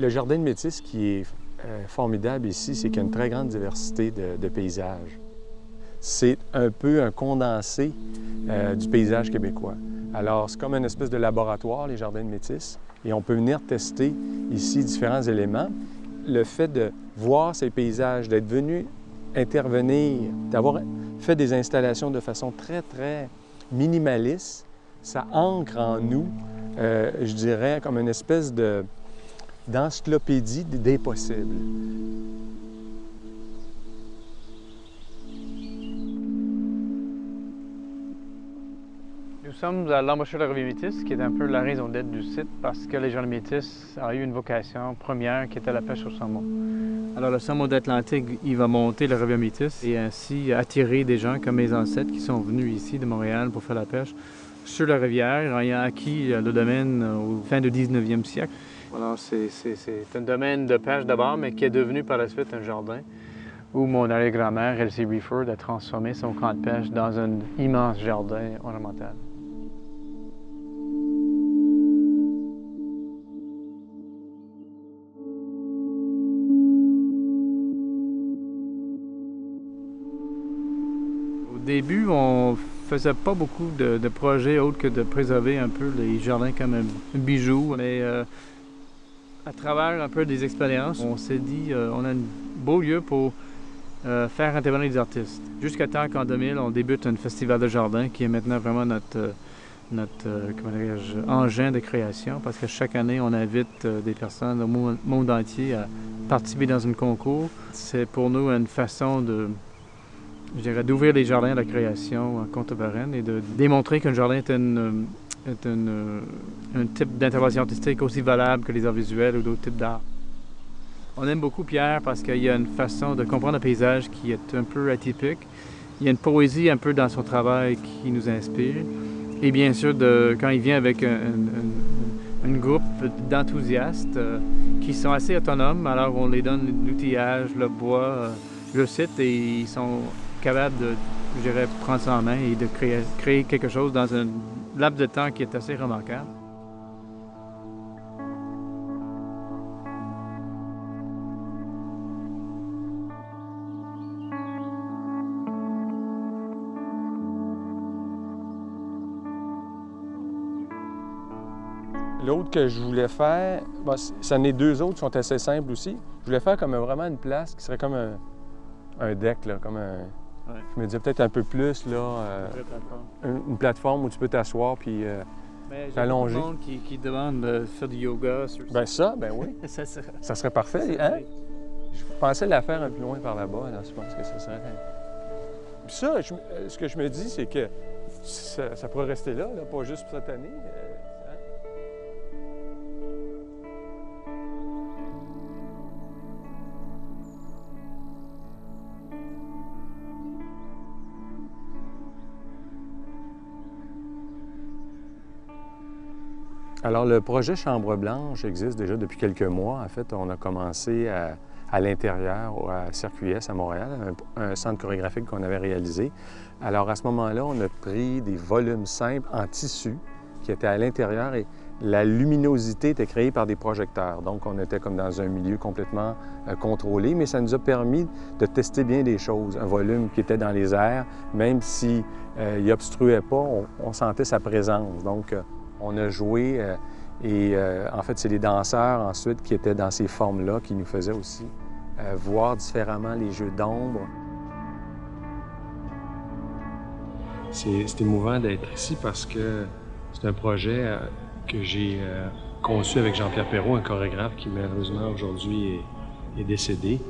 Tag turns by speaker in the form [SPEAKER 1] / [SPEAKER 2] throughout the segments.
[SPEAKER 1] Le jardin de Métis, ce qui est formidable ici, c'est qu'il y a une très grande diversité de paysages. C'est un peu un condensé du paysage québécois. Alors, c'est comme une espèce de laboratoire, les jardins de Métis, et on peut venir tester ici différents éléments. Le fait de voir ces paysages, d'être venu intervenir, d'avoir fait des installations de façon très, très minimaliste, ça ancre en nous, je dirais, comme une espèce d'encyclopédie des possibles.
[SPEAKER 2] Nous sommes à l'embouchure de la rivière Métis, qui est un peu la raison d'être du site, parce que les gens de Métis ont eu une vocation première qui était la pêche au saumon. Alors le saumon d'Atlantique, il va monter la rivière Métis et ainsi attirer des gens comme mes ancêtres qui sont venus ici de Montréal pour faire la pêche sur la rivière, ayant acquis le domaine au fin du 19e siècle. Alors c'est un domaine de pêche d'abord, mais qui est devenu par la suite un jardin où mon arrière-grand-mère, Elsie Reeford, a transformé son camp de pêche dans un immense jardin ornemental. Au début, on faisait pas beaucoup de projets autres que de préserver un peu les jardins comme un bijou, mais à travers un peu des expériences, on s'est dit on a un beau lieu pour faire intervenir des artistes. Jusqu'à temps qu'en 2000, on débute un festival de jardin qui est maintenant vraiment notre engin de création, parce que chaque année, on invite des personnes au monde entier à participer dans un concours. C'est pour nous une façon d'ouvrir les jardins à la création contemporaine et de démontrer qu'un jardin est un type d'intervention artistique aussi valable que les arts visuels ou d'autres types d'art. On aime beaucoup Pierre parce qu'il y a une façon de comprendre le paysage qui est un peu atypique. Il y a une poésie un peu dans son travail qui nous inspire. Et bien sûr, quand il vient avec un groupe d'enthousiastes qui sont assez autonomes, alors on les donne l'outillage, le bois, le site, et ils sont capables de, je dirais, prendre ça en main et de créer quelque chose dans un laps de temps qui est assez remarquable.
[SPEAKER 1] L'autre que je voulais faire, bon, ça en est deux autres qui sont assez simples aussi. Je voulais faire comme vraiment une place qui serait comme un deck, là, comme un... Ouais. Je me disais peut-être un peu plus, là, une plateforme où tu peux t'asseoir puis t'allonger.
[SPEAKER 2] Il y a beaucoup de monde qui demande de faire du yoga.
[SPEAKER 1] Ben ça, ben oui. Ça serait parfait, hein? Je pensais la faire un peu loin par là-bas, alors je pense que ça serait... Puis ça, ce que je me dis, c'est que ça pourrait rester là, pas juste pour cette année. Alors, le projet Chambre Blanche existe déjà depuis quelques mois. En fait, on a commencé à l'intérieur, à Circuit-S à Montréal, un centre chorégraphique qu'on avait réalisé. Alors, à ce moment-là, on a pris des volumes simples en tissu qui étaient à l'intérieur et la luminosité était créée par des projecteurs. Donc, on était comme dans un milieu complètement contrôlé, mais ça nous a permis de tester bien des choses. Un volume qui était dans les airs, même s'il n'obstruait pas, on sentait sa présence. Donc, on a joué et en fait, c'est les danseurs ensuite qui étaient dans ces formes-là qui nous faisaient aussi voir différemment les jeux d'ombre. C'est émouvant d'être ici parce que c'est un projet que j'ai conçu avec Jean-Pierre Perrault, un chorégraphe qui malheureusement aujourd'hui est décédé.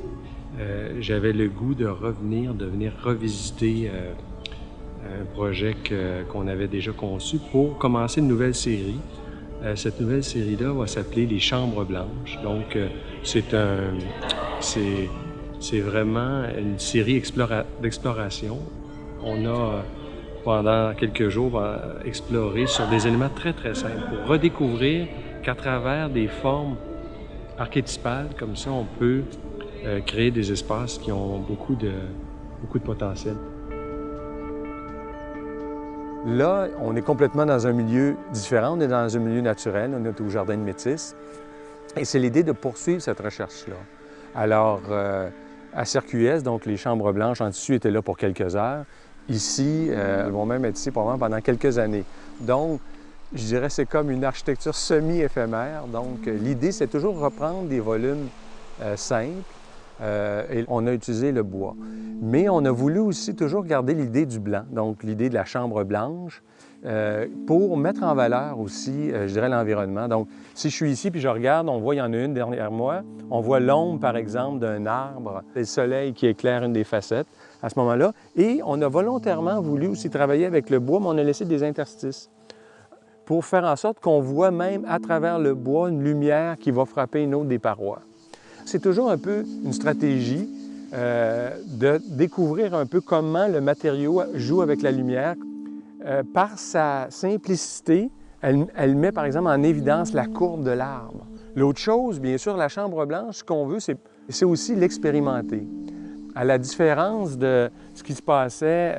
[SPEAKER 1] J'avais le goût de venir revisiter un projet qu'on avait déjà conçu pour commencer une nouvelle série. Cette nouvelle série-là va s'appeler Les Chambres Blanches. Donc, c'est vraiment une série d'exploration. On a, pendant quelques jours, exploré sur des éléments très, très simples pour redécouvrir qu'à travers des formes archétypales, comme ça, on peut créer des espaces qui ont beaucoup de potentiel. Là, on est complètement dans un milieu différent. On est dans un milieu naturel. On est au Jardin de Métis. Et c'est l'idée de poursuivre cette recherche-là. Alors, à CRQS, donc les chambres blanches en tissu étaient là pour quelques heures. Ici, elles vont même être ici probablement pendant quelques années. Donc, je dirais que c'est comme une architecture semi-éphémère. Donc, l'idée, c'est toujours reprendre des volumes simples et on a utilisé le bois. Mais on a voulu aussi toujours garder l'idée du blanc, donc l'idée de la chambre blanche, pour mettre en valeur aussi, je dirais, l'environnement. Donc, si je suis ici puis je regarde, on voit, il y en a une derrière moi, on voit l'ombre, par exemple, d'un arbre, et le soleil qui éclaire une des facettes à ce moment-là. Et on a volontairement voulu aussi travailler avec le bois, mais on a laissé des interstices pour faire en sorte qu'on voit même à travers le bois une lumière qui va frapper une autre des parois. C'est toujours un peu une stratégie de découvrir un peu comment le matériau joue avec la lumière. Par sa simplicité, elle met par exemple en évidence la courbe de l'arbre. L'autre chose, bien sûr, la chambre blanche, ce qu'on veut, c'est aussi l'expérimenter. À la différence de ce qui se passait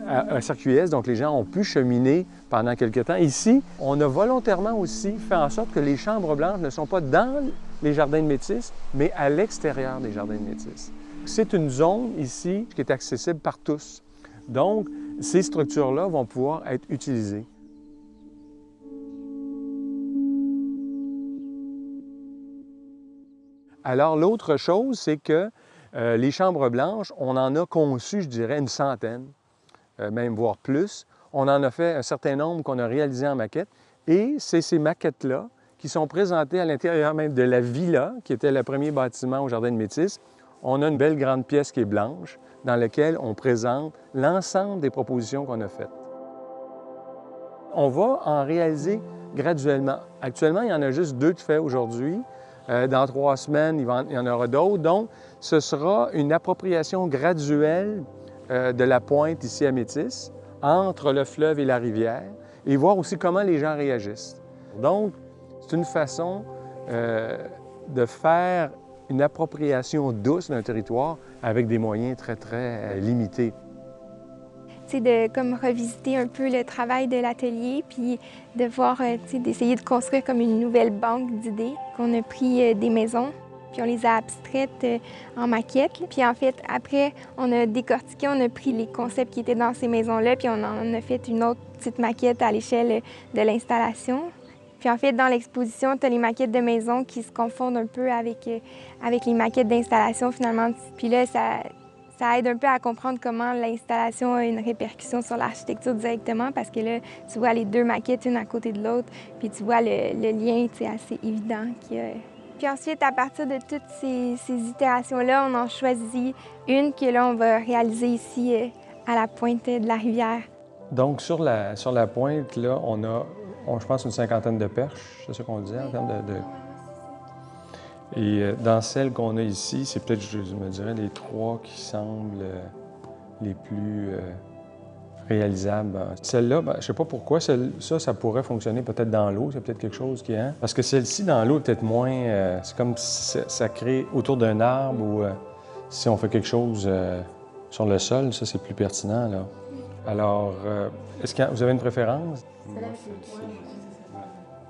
[SPEAKER 1] à CRQS, donc les gens ont pu cheminer pendant quelque temps. Ici, on a volontairement aussi fait en sorte que les chambres blanches ne sont pas dans les jardins de Métis, mais à l'extérieur des jardins de Métis. C'est une zone ici qui est accessible par tous. Donc, ces structures-là vont pouvoir être utilisées. Alors, l'autre chose, c'est que les chambres blanches, on en a conçu, je dirais, une centaine, même voire plus. On en a fait un certain nombre qu'on a réalisé en maquette. Et c'est ces maquettes-là qui sont présentées à l'intérieur même de la villa, qui était le premier bâtiment au Jardin de Métis. On a une belle grande pièce qui est blanche, dans laquelle on présente l'ensemble des propositions qu'on a faites. On va en réaliser graduellement. Actuellement, il y en a juste 2 de faits aujourd'hui. Dans 3 semaines, il y en aura d'autres. Donc, ce sera une appropriation graduelle de la pointe ici à Métis, entre le fleuve et la rivière, et voir aussi comment les gens réagissent. Donc, c'est une façon de faire une appropriation douce d'un territoire avec des moyens très, très limités.
[SPEAKER 3] C'est de comme revisiter un peu le travail de l'atelier, puis de voir, d'essayer de construire comme une nouvelle banque d'idées. On a pris des maisons, puis on les a abstraites en maquette. Puis en fait, après, on a décortiqué, on a pris les concepts qui étaient dans ces maisons-là, puis on en a fait une autre petite maquette à l'échelle de l'installation. Puis en fait, dans l'exposition, tu as les maquettes de maisons qui se confondent un peu avec les maquettes d'installation finalement. Puis là, ça aide un peu à comprendre comment l'installation a une répercussion sur l'architecture directement, parce que là, tu vois les 2 maquettes, une à côté de l'autre, puis tu vois le lien assez évident qu'il y a. Puis ensuite, à partir de toutes ces itérations-là, on en choisit une que là, on va réaliser ici à la pointe de la rivière.
[SPEAKER 1] Donc, sur la pointe, là, on a, je pense, une cinquantaine de perches, c'est ça qu'on disait en termes de... Et dans celles qu'on a ici, c'est peut-être, je me dirais, les 3 qui semblent les plus réalisables. Celle-là, je ne sais pas pourquoi, ça pourrait fonctionner peut-être dans l'eau, c'est peut-être quelque chose qui est... Hein? Parce que celle-ci, dans l'eau, est peut-être moins... c'est comme si ça crée autour d'un arbre ou si on fait quelque chose sur le sol, ça, c'est plus pertinent, là. Alors, est-ce que vous avez une préférence?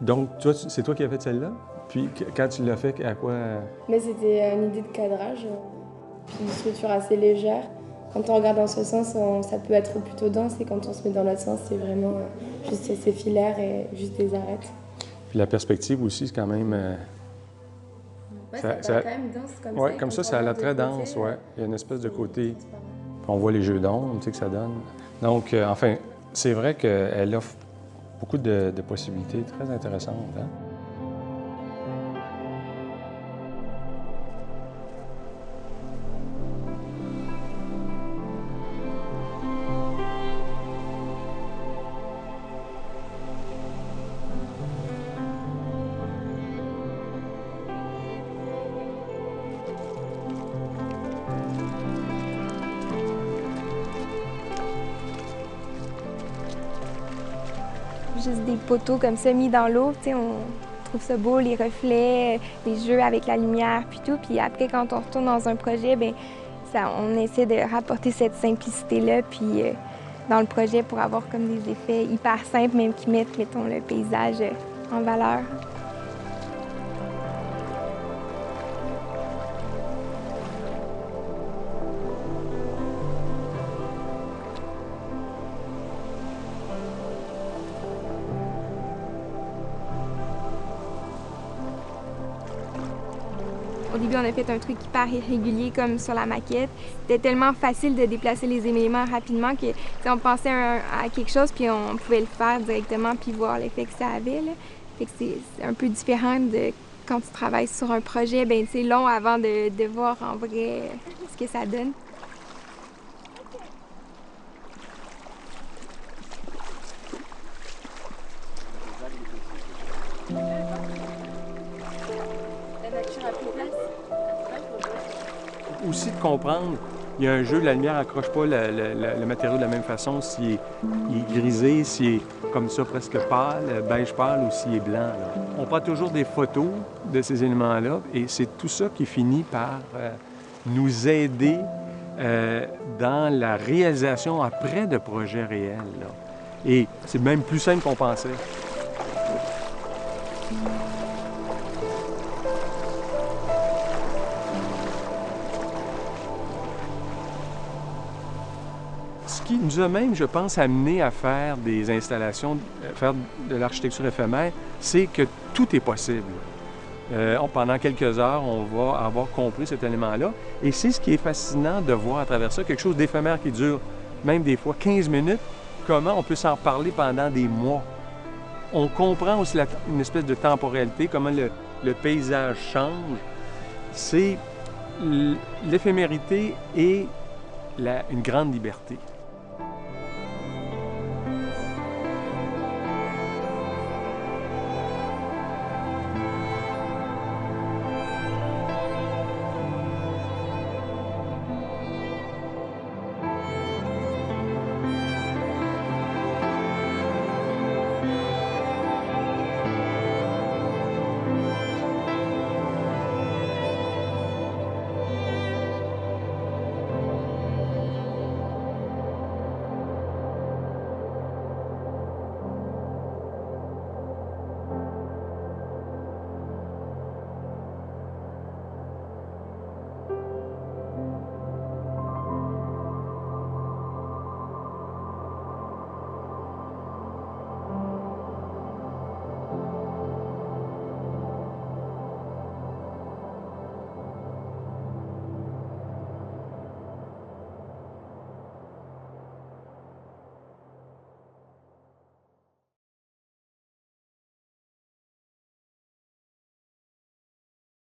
[SPEAKER 1] Donc, c'est toi qui as fait celle-là? Puis, quand tu l'as fait, à quoi?
[SPEAKER 4] Mais c'était une idée de cadrage, puis une structure assez légère. Quand on regarde dans ce sens, ça peut être plutôt dense, et quand on se met dans l'autre sens, c'est vraiment juste ces filaires et juste des arêtes.
[SPEAKER 1] Puis la perspective aussi, c'est quand même...
[SPEAKER 4] Ouais, ça quand même dense comme ça.
[SPEAKER 1] Oui, comme ça a l'air très dense, oui. Il y a une espèce de côté... Puis on voit les jeux d'ombre, tu sais, que ça donne. Donc, enfin, c'est vrai qu'elle offre beaucoup de possibilités très intéressantes, hein?
[SPEAKER 3] Juste des poteaux comme ça mis dans l'eau, on trouve ça beau, les reflets, les jeux avec la lumière, puis tout. Puis après, quand on retourne dans un projet, on essaie de rapporter cette simplicité-là, puis dans le projet pour avoir comme des effets hyper simples, même qui mettent, mettons, le paysage en valeur. Au début, on a fait un truc hyper irrégulier comme sur la maquette. C'était tellement facile de déplacer les éléments rapidement que on pensait à quelque chose puis on pouvait le faire directement puis voir l'effet que ça avait. Là. Fait que c'est un peu différent de quand tu travailles sur un projet, ben c'est long avant de voir en vrai ce que ça donne.
[SPEAKER 1] Aussi de comprendre, il y a un jeu, la lumière n'accroche pas le matériau de la même façon, s'il est grisé, s'il est comme ça presque pâle, beige pâle ou s'il est blanc. Là. On prend toujours des photos de ces éléments-là et c'est tout ça qui finit par nous aider dans la réalisation après de projets réels. Là. Et c'est même plus simple qu'on pensait. Ce qui nous a même, je pense, amené à faire des installations, faire de l'architecture éphémère, c'est que tout est possible. Pendant quelques heures, on va avoir compris cet élément-là. Et c'est ce qui est fascinant de voir à travers ça, quelque chose d'éphémère qui dure même des fois 15 minutes, comment on peut s'en parler pendant des mois. On comprend aussi une espèce de temporalité, comment le paysage change. C'est l'éphémérité et une grande liberté.